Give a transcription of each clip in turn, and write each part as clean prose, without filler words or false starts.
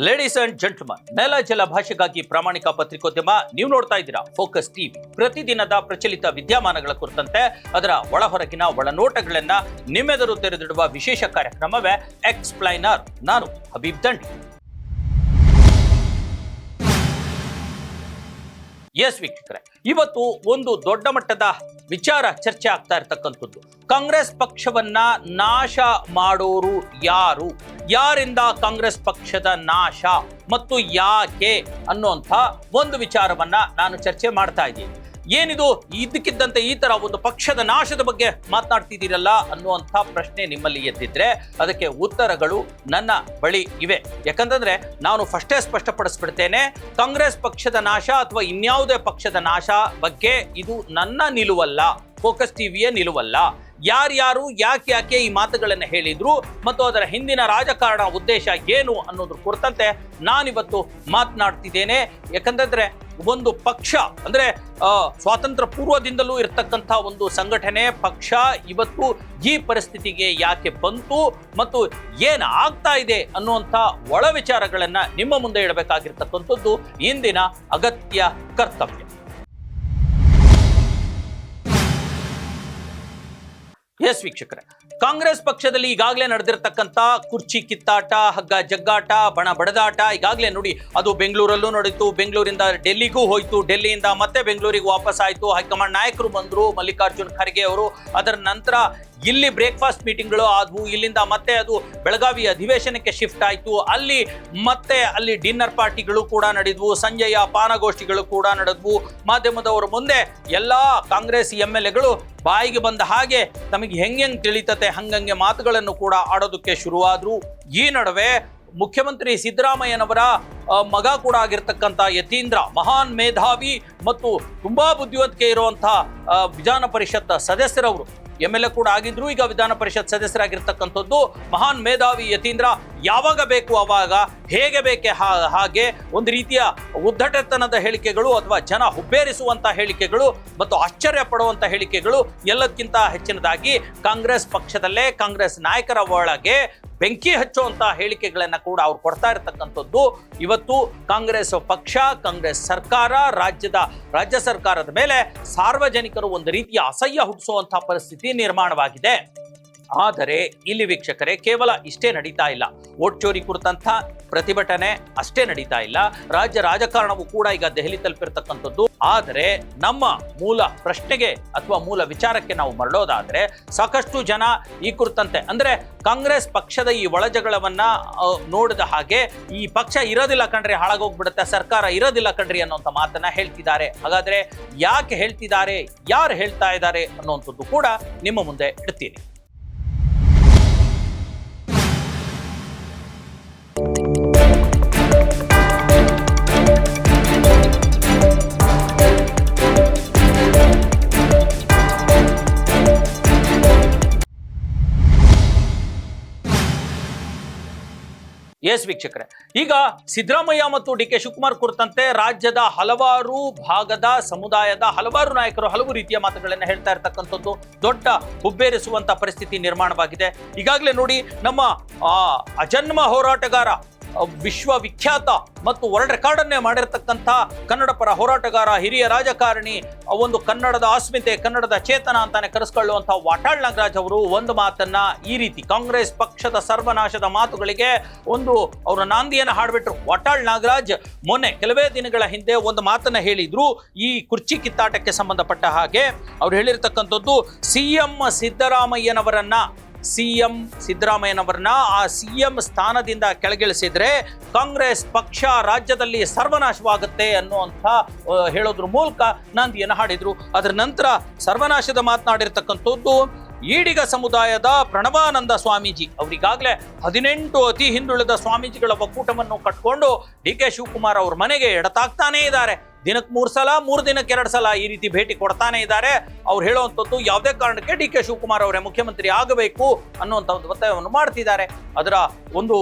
Ladies and gentleman, ನೆಲ ಜಲ ಭಾಷೆಗಾಗಿ ಪ್ರಾಮಾಣಿಕ ಪತ್ರಿಕೋದ್ಯಮ. ನೀವು ನೋಡ್ತಾ ಇದ್ದೀರಾ ಫೋಕಸ್ ಟಿವಿ. ಪ್ರತಿದಿನದ ಪ್ರಚಲಿತ ವಿದ್ಯಮಾನಗಳ ಕುರಿತಂತೆ ಅದರ ಒಳಹೊರಗಿನ ಒಳನೋಟಗಳನ್ನ ನಿಮ್ಮೆದುರು ತೆರೆದಿಡುವ ವಿಶೇಷ ಕಾರ್ಯಕ್ರಮವೇ ಎಕ್ಸ್ಪ್ಲೈನರ್. ನಾನು ಹಬೀಬ್ ದಂಡಿ. ಎಸ್ ವೀಕ್ಷಕರೇ, ಇವತ್ತು ಒಂದು ದೊಡ್ಡ ಮಟ್ಟದ ವಿಚಾರ ಚರ್ಚೆ ಆಗ್ತಾ ಇರ್ತಕ್ಕಂಥದ್ದು. ಕಾಂಗ್ರೆಸ್ ಪಕ್ಷವನ್ನ ನಾಶ ಮಾಡೋರು ಯಾರು, ಯಾರಿಂದ ಕಾಂಗ್ರೆಸ್ ಪಕ್ಷದ ನಾಶ ಮತ್ತು ಯಾಕೆ ಅನ್ನುವಂಥ ಒಂದು ವಿಚಾರವನ್ನ ನಾನು ಚರ್ಚೆ ಮಾಡ್ತಾ ಇದ್ದೀನಿ. ಏನಿದು ಇದಕ್ಕಿದ್ದಂತೆ ಈ ತರ ಒಂದು ಪಕ್ಷದ ನಾಶದ ಬಗ್ಗೆ ಮಾತನಾಡ್ತಿದ್ದೀರಲ್ಲ ಅನ್ನುವಂಥ ಪ್ರಶ್ನೆ ನಿಮ್ಮಲ್ಲಿ ಎದ್ದಿದ್ರೆ ಅದಕ್ಕೆ ಉತ್ತರಗಳು ನನ್ನ ಬಳಿ ಇವೆ. ಯಾಕಂತಂದ್ರೆ ನಾನು ಫಸ್ಟೇ ಸ್ಪಷ್ಟಪಡಿಸ್ಬಿಡ್ತೇನೆ, ಕಾಂಗ್ರೆಸ್ ಪಕ್ಷದ ನಾಶ ಅಥವಾ ಇನ್ಯಾವುದೇ ಪಕ್ಷದ ನಾಶ ಬಗ್ಗೆ ಇದು ನನ್ನ ನಿಲುವಲ್ಲ, ಫೋಕಸ್ ಟಿವಿಯ ನಿಲುವಲ್ಲ. ಯಾರ್ಯಾರು ಯಾಕೆ ಈ ಮಾತುಗಳನ್ನು ಹೇಳಿದ್ರು ಮತ್ತು ಅದರ ಹಿಂದಿನ ರಾಜಕಾರಣ ಉದ್ದೇಶ ಏನು ಅನ್ನೋದ್ರ ಕುರಿತಂತೆ ನಾನಿವತ್ತು ಮಾತನಾಡ್ತಿದ್ದೇನೆ. ಯಾಕಂತಂದ್ರೆ ಒಂದು ಪಕ್ಷ ಅಂದ್ರೆ ಸ್ವಾತಂತ್ರ್ಯ ಪೂರ್ವದಿಂದಲೂ ಇರತಕ್ಕಂಥ ಒಂದು ಸಂಘಟನೆ ಪಕ್ಷ ಇವತ್ತು ಈ ಪರಿಸ್ಥಿತಿಗೆ ಯಾಕೆ ಬಂತು ಮತ್ತು ಏನು ಆಗ್ತಾ ಇದೆ ಅನ್ನುವಂಥ ಒಳ ವಿಚಾರಗಳನ್ನ ನಿಮ್ಮ ಮುಂದೆ ಇಡಬೇಕಾಗಿರ್ತಕ್ಕಂಥದ್ದು ಇಂದಿನ ಅಗತ್ಯ ಕರ್ತವ್ಯ. ಎಸ್ ವೀಕ್ಷಕರೇ, ಕಾಂಗ್ರೆಸ್ ಪಕ್ಷದಲ್ಲಿ ಈಗಾಗಲೇ ನಡೆದಿರ್ತಕ್ಕಂಥ ಕುರ್ಚಿ ಕಿತ್ತಾಟ, ಹಗ್ಗ ಜಗ್ಗಾಟ, ಬಣ ಬಡದಾಟ ಈಗಾಗಲೇ ನೋಡಿ. ಅದು ಬೆಂಗಳೂರಲ್ಲೂ ನಡೀತು, ಬೆಂಗಳೂರಿಂದ ಡೆಲ್ಲಿಗೂ ಹೋಯ್ತು, ಡೆಲ್ಲಿಯಿಂದ ಮತ್ತೆ ಬೆಂಗಳೂರಿಗೆ ವಾಪಸ್ ಆಯ್ತು. ಹೈಕಮಾಂಡ್ ನಾಯಕರು ಬಂದರು, ಮಲ್ಲಿಕಾರ್ಜುನ್ ಖರ್ಗೆ ಅವರು. ಅದರ ನಂತರ ಇಲ್ಲಿ ಬ್ರೇಕ್ಫಾಸ್ಟ್ ಮೀಟಿಂಗ್ಗಳು ಆದವು, ಇಲ್ಲಿಂದ ಮತ್ತೆ ಅದು ಬೆಳಗಾವಿ ಅಧಿವೇಶನಕ್ಕೆ ಶಿಫ್ಟ್ ಆಯಿತು. ಅಲ್ಲಿ ಡಿನ್ನರ್ ಪಾರ್ಟಿಗಳು ಕೂಡ ನಡೆದ್ವು, ಸಂಜೆಯ ಪಾನಗೋಷ್ಠಿಗಳು ಕೂಡ ನಡೆದ್ವು. ಮಾಧ್ಯಮದವರ ಮುಂದೆ ಎಲ್ಲ ಕಾಂಗ್ರೆಸ್ MLAಗಳು ಬಾಯಿಗೆ ಬಂದ ಹಾಗೆ ತಮಗೆ ಹೆಂಗೆ ತಿಳಿತತೆ ಹಂಗಂಗೆ ಮಾತುಗಳನ್ನು ಕೂಡ ಆಡೋದಕ್ಕೆ ಶುರುವಾದ್ರು. ಈ ನಡುವೆ ಮುಖ್ಯಮಂತ್ರಿ ಸಿದ್ದರಾಮಯ್ಯನವರ ಮಗ ಕೂಡ ಆಗಿರ್ತಕ್ಕಂಥ ಯತೀಂದ್ರ, ಮಹಾನ್ ಮೇಧಾವಿ ಮತ್ತು ತುಂಬಾ ಬುದ್ಧಿವಂತಿಕೆ ಇರುವಂತಹ ವಿಧಾನ ಪರಿಷತ್ ಸದಸ್ಯರವರು, MLA ಕೂಡ ಆಗಿದ್ರು, ಈಗ ವಿಧಾನ ಪರಿಷತ್ ಸದಸ್ಯರಾಗಿರ್ತಕ್ಕಂಥದ್ದು ಮಹಾನ್ ಮೇಧಾವಿ ಯತೀಂದ್ರ ಯಾವಾಗ ಬೇಕು ಅವಾಗ, ಹೇಗೆ ಬೇಕೆ ಹಾಗೆ ಒಂದು ರೀತಿಯ ಉದ್ದಟತನದ ಹೇಳಿಕೆಗಳು ಅಥವಾ ಜನ ಹುಬ್ಬೇರಿಸುವಂತ ಹೇಳಿಕೆಗಳು ಮತ್ತು ಆಶ್ಚರ್ಯ ಪಡುವಂತ ಹೇಳಿಕೆಗಳು, ಎಲ್ಲದಕ್ಕಿಂತ ಹೆಚ್ಚಿನದಾಗಿ ಕಾಂಗ್ರೆಸ್ ಪಕ್ಷದಲ್ಲೇ ಕಾಂಗ್ರೆಸ್ ನಾಯಕರ ಒಳಗೆ ಬೆಂಕಿ ಹಚ್ಚುವಂತ ಹೇಳಿಕೆಗಳನ್ನ ಕೂಡ ಅವ್ರು ಕೊಡ್ತಾ ಇರತಕ್ಕಂಥದ್ದು. ಇವತ್ತು ಕಾಂಗ್ರೆಸ್ ಪಕ್ಷ, ಕಾಂಗ್ರೆಸ್ ಸರ್ಕಾರ, ರಾಜ್ಯ ಸರ್ಕಾರದ ಮೇಲೆ ಸಾರ್ವಜನಿಕರು ಒಂದು ರೀತಿಯ ಅಸಹ್ಯ ಹುಟ್ಟಿಸುವಂತಹ ಪರಿಸ್ಥಿತಿ ನಿರ್ಮಾಣವಾಗಿದೆ. ಆದರೆ ಇಲ್ಲಿ ವೀಕ್ಷಕರೇ, ಕೇವಲ ಇಷ್ಟೇ ನಡೀತಾ ಇಲ್ಲ. ವೋಟ್ ಚೋರಿ ಕುರಿತಂಥ ಪ್ರತಿಭಟನೆ ಅಷ್ಟೇ ನಡೀತಾ ಇಲ್ಲ, ರಾಜ್ಯ ರಾಜಕಾರಣವೂ ಕೂಡ ಈಗ ದೆಹಲಿ ತಲುಪಿರ್ತಕ್ಕಂಥದ್ದು. ಆದರೆ ನಮ್ಮ ಮೂಲ ಪ್ರಶ್ನೆಗೆ ಅಥವಾ ಮೂಲ ವಿಚಾರಕ್ಕೆ ನಾವು ಮರಳೋದಾದ್ರೆ, ಸಾಕಷ್ಟು ಜನ ಈ ಕುರಿತಂತೆ ಅಂದ್ರೆ ಕಾಂಗ್ರೆಸ್ ಪಕ್ಷದ ಈ ಒಳಜಗಳವನ್ನ ನೋಡಿದ ಹಾಗೆ ಈ ಪಕ್ಷ ಇರೋದಿಲ್ಲ ಕಣ್ರಿ, ಹಾಳಾಗೋಗ್ಬಿಡುತ್ತೆ, ಸರ್ಕಾರ ಇರೋದಿಲ್ಲ ಕಣ್ರಿ ಅನ್ನೋಂಥ ಮಾತನ್ನ ಹೇಳ್ತಿದ್ದಾರೆ. ಹಾಗಾದ್ರೆ ಯಾಕೆ ಹೇಳ್ತಿದ್ದಾರೆ, ಯಾರು ಹೇಳ್ತಾ ಇದ್ದಾರೆ ಅನ್ನುವಂಥದ್ದು ಕೂಡ ನಿಮ್ಮ ಮುಂದೆ ಇಡ್ತೀನಿ. ಎಸ್ ವೀಕ್ಷಕರೇ, ಈಗ ಸಿದ್ದರಾಮಯ್ಯ ಮತ್ತು DK ಶಿವಕುಮಾರ್ ಕುರಿತಂತೆ ರಾಜ್ಯದ ಹಲವಾರು ಭಾಗದ ಸಮುದಾಯದ ಹಲವಾರು ನಾಯಕರು ಹಲವು ರೀತಿಯ ಮಾತುಗಳನ್ನು ಹೇಳ್ತಾ ಇರ್ತಕ್ಕಂಥದ್ದು ದೊಡ್ಡ ಹುಬ್ಬೇರಿಸುವಂತ ಪರಿಸ್ಥಿತಿ ನಿರ್ಮಾಣವಾಗಿದೆ. ಈಗಾಗಲೇ ನೋಡಿ, ನಮ್ಮ ಅಜನ್ಮ ಹೋರಾಟಗಾರ, ವಿಶ್ವವಿಖ್ಯಾತ ಮತ್ತು ವರ್ಲ್ಡ್ ರೆಕಾರ್ಡ್ ಅನ್ನೇ ಮಾಡಿರ್ತಕ್ಕಂಥ ಕನ್ನಡ ಪರ ಹೋರಾಟಗಾರ, ಹಿರಿಯ ರಾಜಕಾರಣಿ, ಒಂದು ಕನ್ನಡದ ಅಸ್ಮಿತೆ, ಕನ್ನಡದ ಚೇತನ ಅಂತಾನೆ ಕರೆಸ್ಕೊಳ್ಳುವಂಥ ವಾಟಾಳ್ ನಾಗರಾಜ್ ಅವರು ಒಂದು ಮಾತನ್ನ ಈ ರೀತಿ ಕಾಂಗ್ರೆಸ್ ಪಕ್ಷದ ಸರ್ವನಾಶದ ಮಾತುಗಳಿಗೆ ಒಂದು ಅವರ ನಾಂದಿಯನ್ನು ಹಾಡ್ಬಿಟ್ರು. ವಾಟಾಳ್ ನಾಗರಾಜ್ ಮೊನ್ನೆ ಕೆಲವೇ ದಿನಗಳ ಹಿಂದೆ ಒಂದು ಮಾತನ್ನ ಹೇಳಿದ್ರು. ಈ ಕುರ್ಚಿ ಕಿತ್ತಾಟಕ್ಕೆ ಸಂಬಂಧಪಟ್ಟ ಹಾಗೆ ಅವ್ರು ಹೇಳಿರ್ತಕ್ಕಂಥದ್ದು, CM ಸಿದ್ದರಾಮಯ್ಯನವರನ್ನ ಆ CM ಸ್ಥಾನದಿಂದ ಕೆಳಗಿಳಿಸಿದ್ರೆ ಕಾಂಗ್ರೆಸ್ ಪಕ್ಷ ರಾಜ್ಯದಲ್ಲಿ ಸರ್ವನಾಶವಾಗುತ್ತೆ ಅನ್ನುವಂಥ ಹೇಳೋದ್ರ ಮೂಲಕ ನಾಂದಿಯನ್ನು ಹಾಡಿದ್ರು. ಅದರ ನಂತರ ಸರ್ವನಾಶದ ಮಾತನಾಡಿರ್ತಕ್ಕಂಥದ್ದು ಈಡಿಗ ಸಮುದಾಯದ ಪ್ರಣವಾನಂದ ಸ್ವಾಮೀಜಿ. ಅವರಿಗಾಗಲೇ 18 ಅತಿ ಹಿಂದುಳಿದ ಸ್ವಾಮೀಜಿಗಳ ಒಕ್ಕೂಟವನ್ನು ಕಟ್ಕೊಂಡು DK ಶಿವಕುಮಾರ್ ಅವ್ರ ಮನೆಗೆ ಎಡತಾಗ್ತಾನೇ ಇದ್ದಾರೆ. ದಿನಕ್ಕೆ 3 ಸಲ, 3 ದಿನಕ್ಕೆ 2 ಸಲ ಈ ರೀತಿ ಭೇಟಿ ಕೊಡ್ತಾನೆ ಇದ್ದಾರೆ. ಅವ್ರು ಹೇಳುವಂಥದ್ದು ಯಾವುದೇ ಕಾರಣಕ್ಕೆ DK ಶಿವಕುಮಾರ್ ಅವರೇ ಮುಖ್ಯಮಂತ್ರಿ ಆಗಬೇಕು ಅನ್ನುವಂಥ ಒಂದು ಒತ್ತಾಯವನ್ನು ಮಾಡ್ತಿದ್ದಾರೆ. ಅದರ ಒಂದು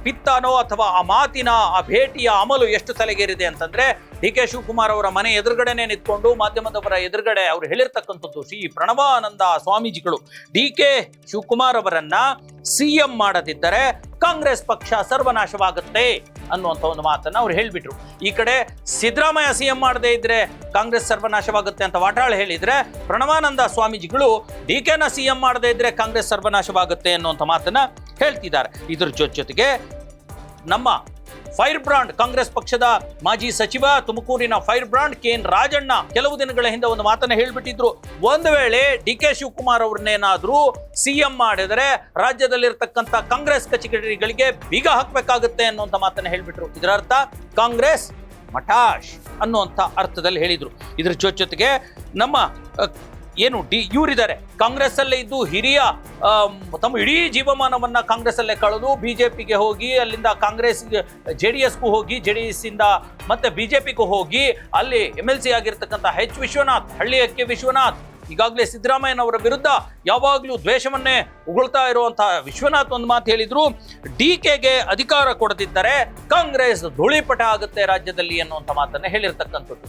ಪಿತ್ತನೋ ಅಥವಾ ಆ ಮಾತಿನ ಆ ಭೇಟಿಯ ಅಮಲು ಎಷ್ಟು ತಲೆಗೇರಿದೆ ಅಂತಂದ್ರೆ, DK ಶಿವಕುಮಾರ್ ಅವರ ಮನೆ ಎದುರುಗಡೆನೆ ನಿಂತ್ಕೊಂಡು ಮಾಧ್ಯಮದವರ ಎದುರುಗಡೆ ಅವರು ಹೇಳಿರ್ತಕ್ಕಂಥದ್ದು, ಶ್ರೀ ಪ್ರಣವಾನಂದ ಸ್ವಾಮೀಜಿಗಳು DK ಶಿವಕುಮಾರ್ ಅವರನ್ನ CM ಮಾಡದಿದ್ದರೆ ಕಾಂಗ್ರೆಸ್ ಪಕ್ಷ ಸರ್ವನಾಶವಾಗುತ್ತೆ ಅನ್ನುವಂಥ ಒಂದು ಮಾತನ್ನ ಅವ್ರು ಹೇಳ್ಬಿಟ್ರು. ಈ ಕಡೆ ಸಿದ್ದರಾಮಯ್ಯ ಸಿಎಂ ಮಾಡದೇ ಇದ್ರೆ ಕಾಂಗ್ರೆಸ್ ಸರ್ವನಾಶವಾಗುತ್ತೆ ಅಂತ ವಾಟಾಳ್ ಹೇಳಿದ್ರೆ, ಪ್ರಣವಾನಂದ ಸ್ವಾಮೀಜಿಗಳು ಡಿಕೆನ ಸಿಎಂ ಮಾಡದೇ ಇದ್ರೆ ಕಾಂಗ್ರೆಸ್ ಸರ್ವನಾಶವಾಗುತ್ತೆ ಅನ್ನುವಂಥ ಮಾತನ್ನ ಹೇಳ್ತಿದ್ದಾರೆ. ಇದ್ರ ಜೊತೆಗೆ ನಮ್ಮ ಫೈರ್ ಬ್ರಾಂಡ್, ಕಾಂಗ್ರೆಸ್ ಪಕ್ಷದ ಮಾಜಿ ಸಚಿವ, ತುಮಕೂರಿನ ಫೈರ್ ಬ್ರಾಂಡ್ KN ರಾಜಣ್ಣ ಕೆಲವು ದಿನಗಳ ಹಿಂದೆ ಒಂದು ಮಾತನ್ನ ಹೇಳ್ಬಿಟ್ಟಿದ್ರು. ಒಂದು ವೇಳೆ DK ಶಿವಕುಮಾರ್ ಅವ್ರನ್ನೇನಾದ್ರೂ ಸಿಎಂ ಮಾಡಿದರೆ ರಾಜ್ಯದಲ್ಲಿರ್ತಕ್ಕಂಥ ಕಾಂಗ್ರೆಸ್ ಕಚೇರಿಗಳಿಗೆ ಬೀಗ ಹಾಕಬೇಕಾಗುತ್ತೆ ಅನ್ನುವಂಥ ಮಾತನ್ನ ಹೇಳ್ಬಿಟ್ರು. ಇದರ ಅರ್ಥ ಕಾಂಗ್ರೆಸ್ ಮಠಾಶ್ ಅನ್ನುವಂಥ ಅರ್ಥದಲ್ಲಿ ಹೇಳಿದ್ರು. ಇದ್ರ ಜೊತೆಗೆ ನಮ್ಮ ಏನು ಇವರಿದ್ದಾರೆ ಕಾಂಗ್ರೆಸ್ ಅಲ್ಲೇ ಇದ್ದು ಹಿರಿಯ ತಮ್ಮ ಇಡೀ ಜೀವಮಾನವನ್ನ ಕಾಂಗ್ರೆಸ್ ಅಲ್ಲೇ ಕಳೆದು ಬಿಜೆಪಿಗೆ ಹೋಗಿ, ಅಲ್ಲಿಂದ ಕಾಂಗ್ರೆಸ್ JDSಗೂ ಹೋಗಿ, JDS ಇಂದ ಮತ್ತೆ ಬಿಜೆಪಿಗೂ ಹೋಗಿ ಅಲ್ಲಿ MLC ಆಗಿರ್ತಕ್ಕಂಥ ವಿಶ್ವನಾಥ್, ಹಳ್ಳಿಯಕ್ಕೆ ವಿಶ್ವನಾಥ್, ಈಗಾಗಲೇ ಸಿದ್ದರಾಮಯ್ಯನವರ ವಿರುದ್ಧ ಯಾವಾಗಲೂ ದ್ವೇಷವನ್ನೇ ಉಗುಳ್ತಾ ಇರುವಂತಹ ವಿಶ್ವನಾಥ್ ಒಂದು ಮಾತು ಹೇಳಿದ್ರು, DKಗೆ ಅಧಿಕಾರ ಕೊಡದಿದ್ದರೆ ಕಾಂಗ್ರೆಸ್ ಧೂಳಿಪಟ ಆಗುತ್ತೆ ರಾಜ್ಯದಲ್ಲಿ ಅನ್ನುವಂಥ ಮಾತನ್ನ ಹೇಳಿರ್ತಕ್ಕಂಥದ್ದು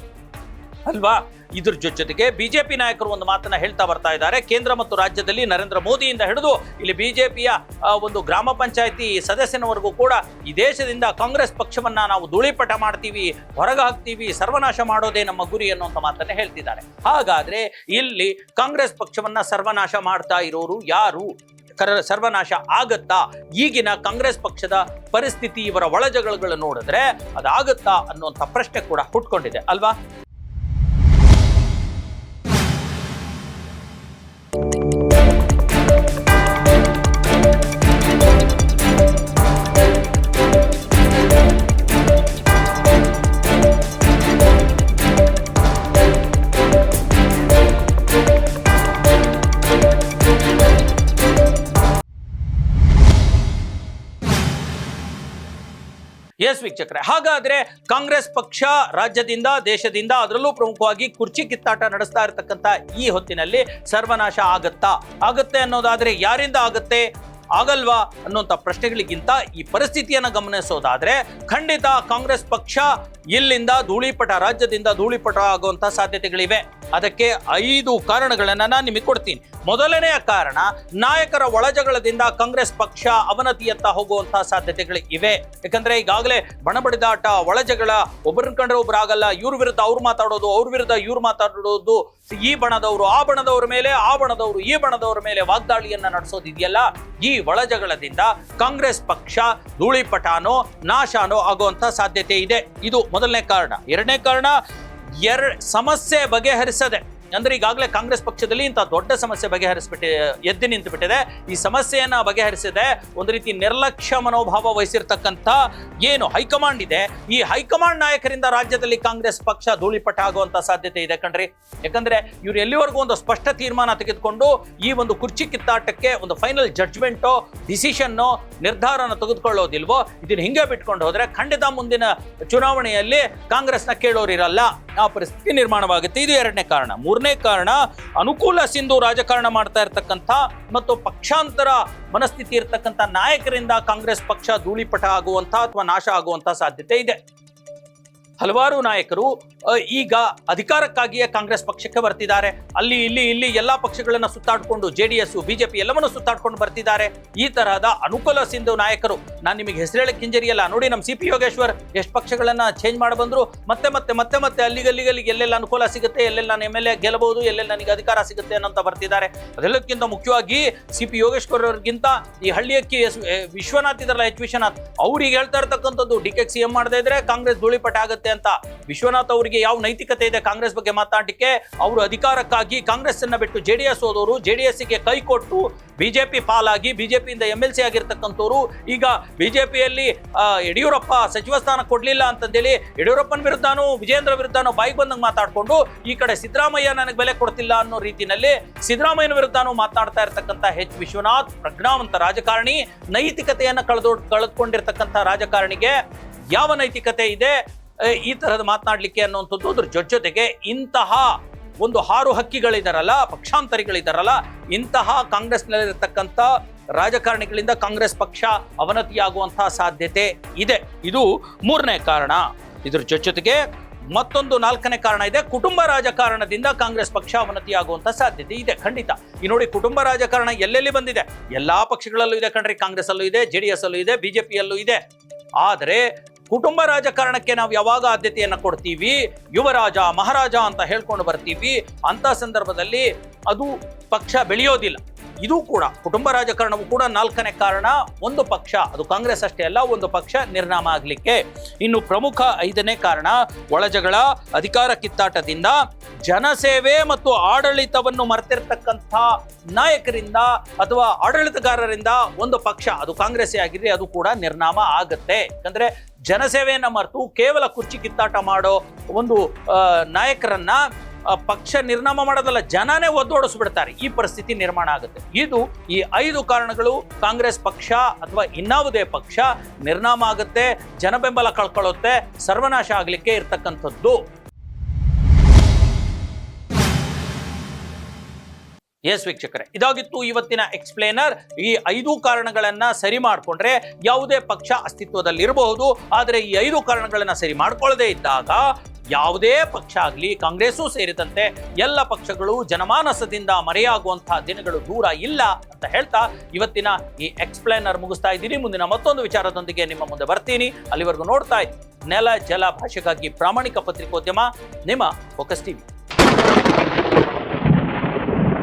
ಅಲ್ವಾ. ಇದ್ರ ಜೊತೆಗೆ ಬಿಜೆಪಿ ನಾಯಕರು ಒಂದು ಮಾತನ್ನ ಹೇಳ್ತಾ ಬರ್ತಾ ಇದ್ದಾರೆ. ಕೇಂದ್ರ ಮತ್ತು ರಾಜ್ಯದಲ್ಲಿ ನರೇಂದ್ರ ಮೋದಿಯಿಂದ ಹಿಡಿದು ಇಲ್ಲಿ ಬಿಜೆಪಿಯ ಒಂದು ಗ್ರಾಮ ಪಂಚಾಯತಿ ಸದಸ್ಯನವರೆಗೂ ಕೂಡ ಈ ದೇಶದಿಂದ ಕಾಂಗ್ರೆಸ್ ಪಕ್ಷವನ್ನ ನಾವು ಧೂಳಿಪಟ ಮಾಡ್ತೀವಿ, ಹೊರಗೆ ಹಾಕ್ತೀವಿ, ಸರ್ವನಾಶ ಮಾಡೋದೇ ನಮ್ಮ ಗುರಿ ಅನ್ನುವಂಥ ಮಾತನ್ನ ಹೇಳ್ತಿದ್ದಾರೆ. ಹಾಗಾದ್ರೆ ಇಲ್ಲಿ ಕಾಂಗ್ರೆಸ್ ಪಕ್ಷವನ್ನ ಸರ್ವನಾಶ ಮಾಡ್ತಾ ಇರೋರು ಯಾರು? ಸರ್ವನಾಶ ಆಗತ್ತಾ? ಈಗಿನ ಕಾಂಗ್ರೆಸ್ ಪಕ್ಷದ ಪರಿಸ್ಥಿತಿ, ಇವರ ಒಳಜಗಳಗಳು ನೋಡಿದ್ರೆ ಅದಾಗತ್ತಾ ಅನ್ನುವಂಥ ಪ್ರಶ್ನೆ ಕೂಡ ಹುಟ್ಕೊಂಡಿದೆ ಅಲ್ವಾ. ಎಸ್ ವೀಕ್ಷಕರೇ, ಹಾಗಾದ್ರೆ ಕಾಂಗ್ರೆಸ್ ಪಕ್ಷ ರಾಜ್ಯದಿಂದ, ದೇಶದಿಂದ, ಅದರಲ್ಲೂ ಪ್ರಮುಖವಾಗಿ ಕುರ್ಚಿ ಕಿತ್ತಾಟ ನಡೆಸ್ತಾ ಇರತಕ್ಕಂತ ಈ ಹೊತ್ತಿನಲ್ಲಿ ಸರ್ವನಾಶ ಆಗತ್ತೆ ಅನ್ನೋದಾದ್ರೆ ಯಾರಿಂದ ಆಗತ್ತೆ, ಆಗಲ್ವಾ ಅನ್ನುವಂಥ ಪ್ರಶ್ನೆಗಳಿಗಿಂತ ಈ ಪರಿಸ್ಥಿತಿಯನ್ನು ಗಮನಿಸೋದಾದ್ರೆ ಖಂಡಿತ ಕಾಂಗ್ರೆಸ್ ಪಕ್ಷ ಇಲ್ಲಿಂದ ಧೂಳಿಪಟ, ರಾಜ್ಯದಿಂದ ಧೂಳಿಪಟ ಆಗುವಂತ ಸಾಧ್ಯತೆಗಳಿವೆ. ಅದಕ್ಕೆ 5 ಕಾರಣಗಳನ್ನ ನಾನು ನಿಮಗೆ ಕೊಡ್ತೀನಿ. ಮೊದಲನೆಯ ಕಾರಣ, ನಾಯಕರ ಒಳಜಗಳದಿಂದ ಕಾಂಗ್ರೆಸ್ ಪಕ್ಷ ಅವನತಿಯತ್ತ ಹೋಗುವಂತಹ ಸಾಧ್ಯತೆಗಳು ಇವೆ. ಯಾಕಂದ್ರೆ ಈಗಾಗಲೇ ಬಣಬಡಿದಾಟ, ಒಳಜಗಳ, ಒಬ್ಬರನ್ನ ಕಂಡ್ರೆ ಒಬ್ರು ಆಗಲ್ಲ, ಇವ್ರ ವಿರುದ್ಧ ಅವ್ರು ಮಾತಾಡೋದು, ಅವ್ರ ವಿರುದ್ಧ ಇವ್ರು ಮಾತಾಡೋದು, ಈ ಬಣದವರು ಆ ಬಣದವರ ಮೇಲೆ, ಆ ಬಣದವರು ಈ ಬಣದವರ ಮೇಲೆ ವಾಗ್ದಾಳಿಯನ್ನ ನಡೆಸೋದಿದೆಯಲ್ಲ, ಈ ಒಳಜಗಳದಿಂದ ಕಾಂಗ್ರೆಸ್ ಪಕ್ಷ ಧೂಳಿಪಟಾನೋ ನಾಶನೋ ಆಗುವಂತ ಸಾಧ್ಯತೆ ಇದೆ. ಇದು ಮೊದಲನೇ ಕಾರಣ. ಎರಡನೇ ಕಾರಣ, ಸಮಸ್ಯೆ ಬಗೆಹರಿಸದೆ, ಅಂದ್ರೆ ಈಗಾಗಲೇ ಕಾಂಗ್ರೆಸ್ ಪಕ್ಷದಲ್ಲಿ ಇಂಥ ದೊಡ್ಡ ಸಮಸ್ಯೆ ಎದ್ದು ನಿಂತು ಬಿಟ್ಟಿದೆ. ಈ ಸಮಸ್ಯೆಯನ್ನ ಬಗೆಹರಿಸದೆ ಒಂದು ರೀತಿ ನಿರ್ಲಕ್ಷ್ಯ ಮನೋಭಾವ ವಹಿಸಿರ್ತಕ್ಕಂಥ ಏನು ಹೈಕಮಾಂಡ್ ಇದೆ, ಈ ಹೈಕಮಾಂಡ್ ನಾಯಕರಿಂದ ರಾಜ್ಯದಲ್ಲಿ ಕಾಂಗ್ರೆಸ್ ಪಕ್ಷ ಧೂಳಿಪಟ ಆಗುವಂತ ಸಾಧ್ಯತೆ ಇದೆ ಕಣ್ರಿ. ಯಾಕಂದ್ರೆ ಇವ್ರು ಎಲ್ಲಿವರೆಗೂ ಒಂದು ಸ್ಪಷ್ಟ ತೀರ್ಮಾನ ತೆಗೆದುಕೊಂಡು ಈ ಒಂದು ಕುರ್ಚಿ ಕಿತ್ತಾಟಕ್ಕೆ ಒಂದು ಫೈನಲ್ ಜಡ್ಜ್ಮೆಂಟೋ, ಡಿಸಿಷನ್ನೋ, ನಿರ್ಧಾರನ ತೆಗೆದುಕೊಳ್ಳೋದಿಲ್ವೋ, ಇದನ್ನ ಹಿಂಗೆ ಬಿಟ್ಕೊಂಡು ಹೋದ್ರೆ ಖಂಡಿತ ಮುಂದಿನ ಚುನಾವಣೆಯಲ್ಲಿ ಕಾಂಗ್ರೆಸ್ನ ಕೇಳೋರಿರಲ್ಲ, ಆ ಪರಿಸ್ಥಿತಿ ನಿರ್ಮಾಣವಾಗುತ್ತೆ. ಇದು ಎರಡನೇ ಕಾರಣ. ಮೂರನೇ ಕಾರಣ, ಅನುಕೂಲ ಸಿಂಧು ರಾಜಕಾರಣ ಮಾಡ್ತಾ ಇರ್ತಕ್ಕಂಥ ಮತ್ತು ಪಕ್ಷಾಂತರ ಮನಸ್ಥಿತಿ ಇರ್ತಕ್ಕಂಥ ನಾಯಕರಿಂದ ಕಾಂಗ್ರೆಸ್ ಪಕ್ಷ ಧೂಳಿಪಟ ಆಗುವಂತ ಅಥವಾ ನಾಶ ಆಗುವಂತ ಸಾಧ್ಯತೆ ಇದೆ. ಹಲವಾರು ನಾಯಕರು ಈಗ ಅಧಿಕಾರಕ್ಕಾಗಿಯೇ ಕಾಂಗ್ರೆಸ್ ಪಕ್ಷಕ್ಕೆ ಬರ್ತಿದ್ದಾರೆ. ಅಲ್ಲಿ ಇಲ್ಲಿ ಎಲ್ಲಾ ಪಕ್ಷಗಳನ್ನ ಸುತ್ತಾಡ್ಕೊಂಡು, JDS, ಬಿಜೆಪಿ ಎಲ್ಲವನ್ನೂ ಸುತ್ತಾಡ್ಕೊಂಡು ಬರ್ತಿದ್ದಾರೆ. ಈ ತರಹದ ಅನುಕೂಲ ಸಿಂಧು ನಾಯಕರು, ನಾನು ನಿಮಗೆ ಹೆಸರು ಹೇಳಕ್ ಹಿಂಜರಿಯಲ್ಲ, ನೋಡಿ ನಮ್ಮ CP ಯೋಗೇಶ್ವರ್ ಎಷ್ಟು ಪಕ್ಷಗಳನ್ನ ಚೇಂಜ್ ಮಾಡಿ ಬಂದ್ರು, ಮತ್ತೆ ಅಲ್ಲಿಗೆ ಎಲ್ಲೆಲ್ಲ ಅನುಕೂಲ ಸಿಗುತ್ತೆ, ಎಲ್ಲೆಲ್ಲ ನಾನು MLA ಗೆಲ್ಲಬಹುದು, ಎಲ್ಲೆಲ್ಲ ನನಗೆ ಅಧಿಕಾರ ಸಿಗುತ್ತೆ ಅನ್ನೋಂತ ಬರ್ತಿದ್ದಾರೆ. ಅದೆಲ್ಲಕ್ಕಿಂತ ಮುಖ್ಯವಾಗಿ CP ಯೋಗೇಶ್ವರ್ ಅವ್ರಿಗಿಂತ ಈ ಹಳ್ಳಿಯಕ್ಕೆ ವಿಶ್ವನಾಥ್ ಇದ್ರಲ್ಲ, ವಿಶ್ವನಾಥ್ ಅವ್ರಿಗೆ ಹೇಳ್ತಾ ಇರ್ತಕ್ಕಂಥದ್ದು, DK CM ಮಾಡದೇ ಇದ್ರೆ ಕಾಂಗ್ರೆಸ್ ಧೂಳಿಪಟ ಆಗುತ್ತೆ ಅಂತ. ವಿಶ್ವನಾಥ್ ಅವರಿಗೆ ಯಾವ ನೈತಿಕತೆ ಇದೆ ಕಾಂಗ್ರೆಸ್ ಬಗ್ಗೆ ಮಾತಾಡಲಿಕ್ಕೆ? ಅವರು ಅಧಿಕಾರಕ್ಕಾಗಿ ಕಾಂಗ್ರೆಸ್ ಅನ್ನ ಬಿಟ್ಟು JDS ಹೋದವರು, JDSಗೆ ಕೈ ಕೊಟ್ಟು ಬಿಜೆಪಿ ಪಾಲಾಗಿ ಬಿಜೆಪಿಯಿಂದ MLC ಆಗಿರ್ತಕ್ಕಂಥವ್ರು ಈಗ ಬಿಜೆಪಿಯಲ್ಲಿ ಯಡಿಯೂರಪ್ಪ ಸಚಿವ ಸ್ಥಾನ ಕೊಡ್ಲಿಲ್ಲ ಅಂತಂದೇಳಿ ಯಡಿಯೂರಪ್ಪನ ವಿರುದ್ಧನೂ ವಿಜೇಂದ್ರ ವಿರುದ್ಧನೂ ಬಾಯಿಗೆ ಬಂದಂಗೆ ಮಾತಾಡ್ಕೊಂಡು, ಈ ಕಡೆ ಸಿದ್ದರಾಮಯ್ಯ ನನಗೆ ಬೆಲೆ ಕೊಡ್ತಿಲ್ಲ ಅನ್ನೋ ರೀತಿಯಲ್ಲಿ ಸಿದ್ದರಾಮಯ್ಯನ ವಿರುದ್ಧನೂ ಮಾತನಾಡ್ತಾ ಇರ್ತಕ್ಕಂಥ ವಿಶ್ವನಾಥ್ ಪ್ರಜ್ಞಾವಂತ ರಾಜಕಾರಣಿ. ನೈತಿಕತೆಯನ್ನು ಕಳೆದುಕೊಂಡಿರ್ತಕ್ಕಂಥ ರಾಜಕಾರಣಿಗೆ ಯಾವ ನೈತಿಕತೆ ಇದೆ ಈ ತರಹದ ಮಾತನಾಡ್ಲಿಕ್ಕೆ ಅನ್ನುವಂಥದ್ದು? ಅದ್ರ ಜೊತೆಗೆ ಇಂತಹ ಒಂದು ಹಾರು ಹಕ್ಕಿಗಳಿದಾರಲ್ಲ, ಪಕ್ಷಾಂತರಿಗಳಿದಾರಲ್ಲ, ಇಂತಹ ಕಾಂಗ್ರೆಸ್ನಲ್ಲಿರತಕ್ಕಂಥ ರಾಜಕಾರಣಿಗಳಿಂದ ಕಾಂಗ್ರೆಸ್ ಪಕ್ಷ ಅವನತಿಯಾಗುವಂತಹ ಸಾಧ್ಯತೆ ಇದೆ. ಇದು ಮೂರನೇ ಕಾರಣ. ಇದ್ರ ಜೊತೆಗೆ ಮತ್ತೊಂದು ನಾಲ್ಕನೇ ಕಾರಣ ಇದೆ, ಕುಟುಂಬ ರಾಜಕಾರಣದಿಂದ ಕಾಂಗ್ರೆಸ್ ಪಕ್ಷ ಅವನತಿಯಾಗುವಂತ ಸಾಧ್ಯತೆ ಇದೆ. ಖಂಡಿತ ಈ ನೋಡಿ, ಕುಟುಂಬ ರಾಜಕಾರಣ ಎಲ್ಲೆಲ್ಲಿ ಬಂದಿದೆ, ಎಲ್ಲಾ ಪಕ್ಷಗಳಲ್ಲೂ ಇದೆ ಕಣ್ರಿ. ಕಾಂಗ್ರೆಸ್ ಅಲ್ಲೂ ಇದೆ, JDS ಅಲ್ಲೂ ಇದೆ, ಬಿಜೆಪಿಯಲ್ಲೂ ಇದೆ. ಆದರೆ ಕುಟುಂಬ ರಾಜಕಾರಣಕ್ಕೆ ನಾವು ಯಾವಾಗ ಆದ್ಯತೆಯನ್ನ ಕೊಡ್ತೀವಿ, ಯುವರಾಜ ಮಹಾರಾಜ ಅಂತ ಹೇಳ್ಕೊಂಡು ಬರ್ತೀವಿ, ಅಂತ ಸಂದರ್ಭದಲ್ಲಿ ಅದು ಪಕ್ಷ ಬೆಳೆಯೋದಿಲ್ಲ. ಇದು ಕೂಡ ಕುಟುಂಬ ರಾಜಕಾರಣವು ಕೂಡ 4ನೇ ಕಾರಣ. ಒಂದು ಪಕ್ಷ, ಅದು ಕಾಂಗ್ರೆಸ್ ಅಷ್ಟೇ ಅಲ್ಲ, ಒಂದು ಪಕ್ಷ ನಿರ್ನಾಮ ಆಗ್ಲಿಕ್ಕೆ. ಇನ್ನು ಪ್ರಮುಖ 5ನೇ ಕಾರಣ, ಒಳಜಗಳ, ಅಧಿಕಾರ ಕಿತ್ತಾಟದಿಂದ, ಜನಸೇವೆ ಮತ್ತು ಆಡಳಿತವನ್ನು ಮರೆತಿರ್ತಕ್ಕಂಥ ನಾಯಕರಿಂದ ಅಥವಾ ಆಡಳಿತಗಾರರಿಂದ ಒಂದು ಪಕ್ಷ, ಅದು ಕಾಂಗ್ರೆಸ್ಸೇ ಆಗಿದ್ರೆ ಅದು ಕೂಡ ನಿರ್ನಾಮ ಆಗತ್ತೆ. ಯಾಕಂದ್ರೆ ಜನಸೇವೆಯನ್ನ ಮರೆತು ಕೇವಲ ಕುರ್ಚಿ ಕಿತ್ತಾಟ ಮಾಡೋ ಒಂದು ನಾಯಕರನ್ನ ಪಕ್ಷ ನಿರ್ನಾಮ ಮಾಡೋದಲ್ಲ, ಜನನೇ ಒದ್ದೋಡಿಸ್ಬಿಡ್ತಾರೆ. ಈ ಪರಿಸ್ಥಿತಿ ನಿರ್ಮಾಣ ಆಗುತ್ತೆ. ಇದು ಈ 5 ಕಾರಣಗಳು ಕಾಂಗ್ರೆಸ್ ಪಕ್ಷ ಅಥವಾ ಇನ್ನಾವುದೇ ಪಕ್ಷ ನಿರ್ನಾಮ ಆಗುತ್ತೆ, ಜನ ಬೆಂಬಲ ಕಳ್ಕೊಳ್ಳುತ್ತೆ, ಸರ್ವನಾಶ ಆಗ್ಲಿಕ್ಕೆ ಇರ್ತಕ್ಕಂಥದ್ದು. ಎಸ್ ವೀಕ್ಷಕರೇ, ಇದಾಗಿತ್ತು ಇವತ್ತಿನ ಎಕ್ಸ್ಪ್ಲೇನರ್. ಈ 5 ಕಾರಣಗಳನ್ನ ಸರಿ ಮಾಡಿಕೊಂಡ್ರೆ ಯಾವುದೇ ಪಕ್ಷ ಅಸ್ತಿತ್ವದಲ್ಲಿ ಇರಬಹುದು. ಆದರೆ ಈ 5 ಕಾರಣಗಳನ್ನ ಸರಿ ಮಾಡ್ಕೊಳ್ಳದೆ ಇದ್ದಾಗ ಯಾವುದೇ ಪಕ್ಷ ಆಗಲಿ, ಕಾಂಗ್ರೆಸ್ಸು ಸೇರಿದಂತೆ ಎಲ್ಲ ಪಕ್ಷಗಳು ಜನಮಾನಸದಿಂದ ಮರೆಯಾಗುವಂತಹ ದಿನಗಳು ದೂರ ಇಲ್ಲ ಅಂತ ಹೇಳ್ತಾ ಇವತ್ತಿನ ಈ ಎಕ್ಸ್ಪ್ಲೇನರ್ ಮುಗಿಸ್ತಾ ಇದ್ದೀನಿ. ಮುಂದಿನ ಮತ್ತೊಂದು ವಿಚಾರದೊಂದಿಗೆ ನಿಮ್ಮ ಮುಂದೆ ಬರ್ತೀನಿ. ಅಲ್ಲಿವರೆಗೂ ನೋಡ್ತಾ ಇದ್ದೀನಿ ನೆಲ ಜಲ ಭಾಷೆಗಾಗಿ ಪ್ರಾಮಾಣಿಕ ಪತ್ರಿಕೋದ್ಯಮ, ನಿಮ್ಮ ಫೋಕಸ್ ಟಿವಿ.